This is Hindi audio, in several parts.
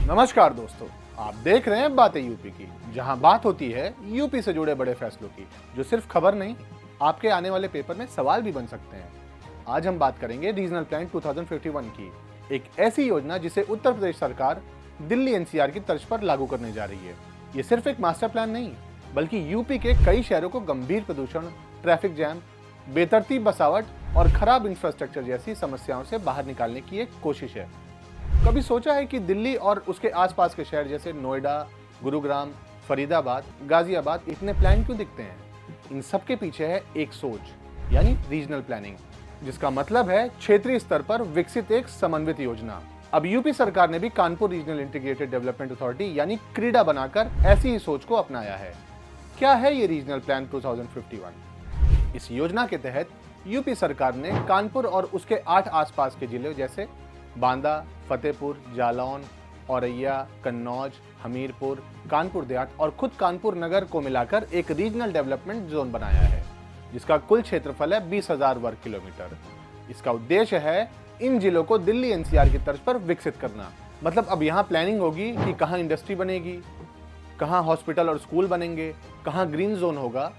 नमस्कार दोस्तों, आप देख रहे हैं बातें यूपी की, जहां बात होती है यूपी से जुड़े बड़े फैसलों की, जो सिर्फ खबर नहीं, आपके आने वाले पेपर में सवाल भी बन सकते हैं। आज हम बात करेंगे रीजनल प्लान 2051 की, एक ऐसी योजना जिसे उत्तर प्रदेश सरकार दिल्ली एनसीआर की तर्ज पर लागू करने जा रही है। ये सिर्फ एक मास्टर प्लान नहीं, बल्कि यूपी के कई शहरों को गंभीर प्रदूषण, ट्रैफिक जैम, बेतरतीब बसावट और खराब इंफ्रास्ट्रक्चर जैसी समस्याओं से बाहर निकालने की एक कोशिश है। कभी सोचा है कि दिल्ली और उसके आसपास के शहर जैसे नोएडा, गुरुग्राम, फरीदाबाद, गाजियाबाद इतने प्लान क्यों दिखते हैं? इन सब के पीछे है एक सोच, यानी रीजनल प्लानिंग, जिसका मतलब है क्षेत्रीय स्तर पर विकसित एक समन्वित योजना। अब यूपी सरकार ने भी Kanpur regional integrated development authority यानी क्रीडा बनाकर ऐसी ही सोच को अपनाया है। क्या है ये रीजनल प्लान 2051? इस योजना के तहत यूपी सरकार ने कानपुर और उसके 8 आसपास के जिले जैसे बांदा, फतेहपुर, जालौन, औरैया, कन्नौज, हमीरपुर, कानपुर देहात और खुद कानपुर नगर को मिलाकर एक रीजनल डेवलपमेंट जोन बनाया है, जिसका कुल क्षेत्रफल है 20,000 वर्ग किलोमीटर। इसका उद्देश्य है इन जिलों को दिल्ली एनसीआर की तर्ज पर विकसित करना। मतलब अब यहाँ प्लानिंग होगी कि कहाँ इंडस्ट्री बनेगी, कहाँ हॉस्पिटल और स्कूल बनेंगे, कहाँ ग्रीन जोन होगा,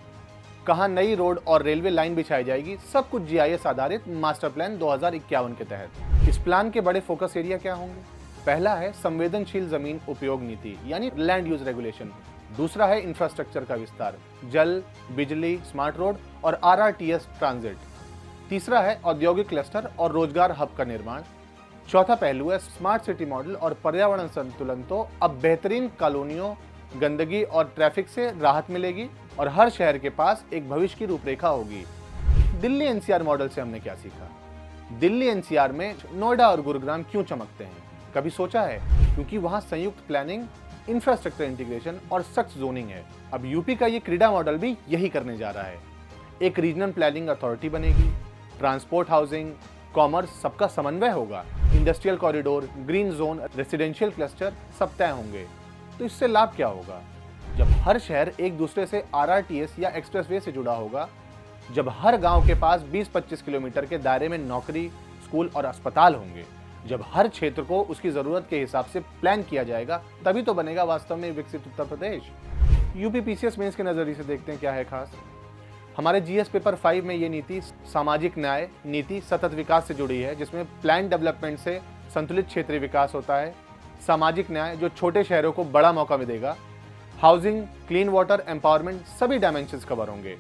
कहाँ नई रोड और रेलवे लाइन बिछाई जाएगी, सब कुछ जीआईएस आधारित मास्टर प्लान 2051 के तहत। इस प्लान के बड़े फोकस एरिया क्या होंगे? पहला है संवेदनशील जमीन उपयोग नीति यानी लैंड यूज रेगुलेशन। दूसरा है इंफ्रास्ट्रक्चर का विस्तार, जल, बिजली, स्मार्ट रोड और आरआरटीएस ट्रांजिट। तीसरा है औद्योगिक क्लस्टर और रोजगार हब का निर्माण। चौथा पहलू है स्मार्ट सिटी मॉडल और पर्यावरण संतुलन। तो अब बेहतरीन कॉलोनियों, गंदगी और ट्रैफिक से राहत मिलेगी और हर शहर के पास एक भविष्य की रूपरेखा होगी। दिल्ली एनसीआर मॉडल से हमने क्या सीखा? दिल्ली एनसीआर में नोएडा और गुरुग्राम क्यों चमकते हैं? कभी सोचा है? क्योंकि वहां संयुक्त प्लानिंग, इंफ्रास्ट्रक्चर इंटीग्रेशन और सख्त जोनिंग है। अब यूपी का ये क्रीडा मॉडल भी यही करने जा रहा है। एक रीजनल प्लानिंग अथॉरिटी बनेगी, ट्रांसपोर्ट, हाउसिंग, कॉमर्स सबका समन्वय होगा, industrial corridor, green zone, residential cluster सब तय होंगे। तो इससे लाभ क्या होगा? जब हर शहर एक दूसरे से आरआरटीएस या एक्सप्रेसवे से जुड़ा होगा, जब हर गांव के पास 20-25 किलोमीटर के दायरे में नौकरी, स्कूल और अस्पताल होंगे, जब हर क्षेत्र को उसकी जरूरत के हिसाब से प्लान किया जाएगा, तभी तो बनेगा वास्तव में विकसित Uttar Pradesh. UP PCS mains के नजरिए से देखते हैं क्या है खास। हमारे जीएस पेपर 5 में ये नीति सामाजिक न्याय नीति सतत विकास से जुड़ी है, जिसमें प्लान डेवलपमेंट से संतुलित क्षेत्रीय विकास होता है। सामाजिक न्याय जो छोटे शहरों को बड़ा मौका मिलेगा, हाउसिंग, क्लीन वाटर, एम्पावरमेंट सभी डायमेंशंस कवर होंगे।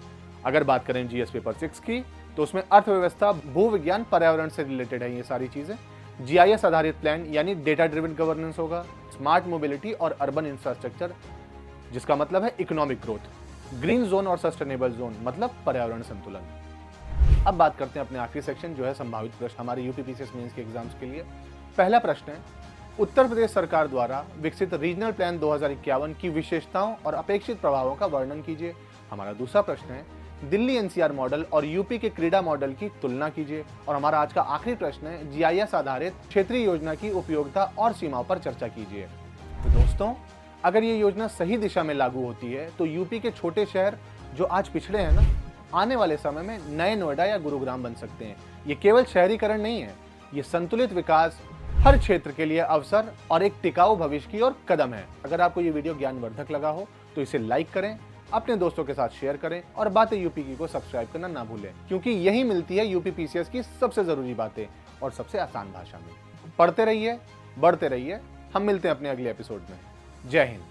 अगर बात करें जीएस पेपर 6 की, तो उसमें अर्थव्यवस्था, भूविज्ञान, पर्यावरण से रिलेटेड है ये सारी चीजें। जीआईएस आधारित प्लान यानी डेटा ड्रिवन गवर्नेंस होगा, स्मार्ट मोबिलिटी और अर्बन इंफ्रास्ट्रक्चर जिसका मतलब है इकोनॉमिक ग्रोथ, ग्रीन जोन और सस्टेनेबल जोन मतलब पर्यावरण संतुलन। अब बात करते हैं अपने आखिरी सेक्शन जो है संभावित प्रश्न हमारे यूपी पीसीएस मेंस के एग्जाम्स के लिए। पहला प्रश्न है, उत्तर प्रदेश सरकार द्वारा विकसित रीजनल प्लान 2051 की विशेषताओं और अपेक्षित प्रभावों का वर्णन कीजिए। हमारा दूसरा प्रश्न है, दिल्ली एनसीआर मॉडल और यूपी के क्रीडा मॉडल की तुलना कीजिए। और हमारा आज का आखिरी प्रश्न है, जीआईएस आधारित क्षेत्रीय योजना की उपयोगिता और सीमाओं पर चर्चा कीजिए। तो दोस्तों, अगर ये योजना सही दिशा में लागू होती है तो यूपी के छोटे शहर जो आज पिछड़े हैं ना, आने वाले समय में नए नोएडा या गुरुग्राम बन सकते हैं। ये केवल शहरीकरण नहीं है, ये संतुलित विकास, हर क्षेत्र के लिए अवसर और एक टिकाऊ भविष्य की ओर कदम है। अगर आपको ये वीडियो ज्ञानवर्धक लगा हो तो इसे लाइक करें, अपने दोस्तों के साथ शेयर करें और बातें यूपी की को सब्सक्राइब करना ना भूलें, क्योंकि यही मिलती है यूपी पीसीएस की सबसे जरूरी बातें और सबसे आसान भाषा में। पढ़ते रहिए, बढ़ते रहिए। हम मिलते हैं अपने अगले एपिसोड में। जय हिंद।